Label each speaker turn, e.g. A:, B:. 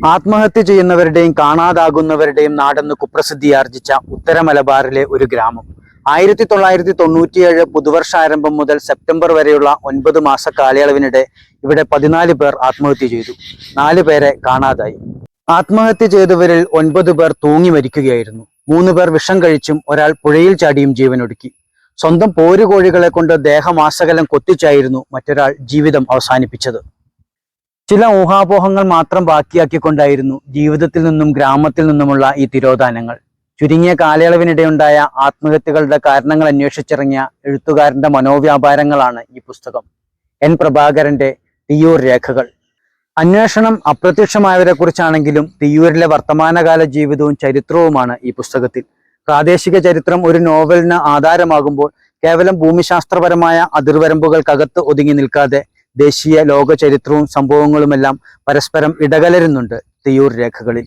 A: ആത്മഹത്യ ചെയ്യുന്നവരുടെയും കാണാതാകുന്നവരുടെയും നാടെന്ന് കുപ്രസിദ്ധിയാർജിച്ച ഉത്തര മലബാറിലെ ഒരു ഗ്രാമം. 1997 പുതുവർഷാരംഭം മുതൽ സെപ്റ്റംബർ വരെയുള്ള 9 മാസ കാലയളവിനിടെ ഇവിടെ 14 പേർ ആത്മഹത്യ ചെയ്തു. 4 പേരെ കാണാതായി. ആത്മഹത്യ ചെയ്തവരിൽ 9 പേർ തൂങ്ങി മരിക്കുകയായിരുന്നു. 3 പേർ വിഷം കഴിച്ചും ഒരാൾ പുഴയിൽ ചാടിയും ജീവനൊടുക്കി. സ്വന്തം പോരുകോഴികളെ കൊണ്ട് ദേഹമാസകലം കൊത്തിച്ചായിരുന്നു മറ്റൊരാൾ ജീവിതം അവസാനിപ്പിച്ചത്. ചില ഊഹാപോഹങ്ങൾ മാത്രം ബാക്കിയാക്കിക്കൊണ്ടായിരുന്നു ജീവിതത്തിൽ നിന്നും ഗ്രാമത്തിൽ നിന്നുമുള്ള ഈ തിരോധാനങ്ങൾ. ചുരുങ്ങിയ കാലയളവിനിടെയുണ്ടായ ആത്മഹത്യകളുടെ കാരണങ്ങൾ അന്വേഷിച്ചിറങ്ങിയ എഴുത്തുകാരന്റെ മനോവ്യാപാരങ്ങളാണ് ഈ പുസ്തകം. എൻ പ്രഭാകരന്റെ തിയ്യൂർ രേഖകൾ. അന്വേഷണം അപ്രത്യക്ഷമായവരെ കുറിച്ചാണെങ്കിലും തിയ്യൂരിലെ വർത്തമാനകാല ജീവിതവും ചരിത്രവുമാണ് ഈ പുസ്തകത്തിൽ. പ്രാദേശിക ചരിത്രം ഒരു നോവലിന് ആധാരമാകുമ്പോൾ കേവലം ഭൂമിശാസ്ത്രപരമായ അതിർവരമ്പുകൾക്കകത്ത് ഒതുങ്ങി നിൽക്കാതെ ദേശീയ ലോക ചരിത്രവും സംഭവങ്ങളുമെല്ലാം പരസ്പരം ഇടകലരുന്നുണ്ട് തിയ്യൂർ രേഖകളിൽ.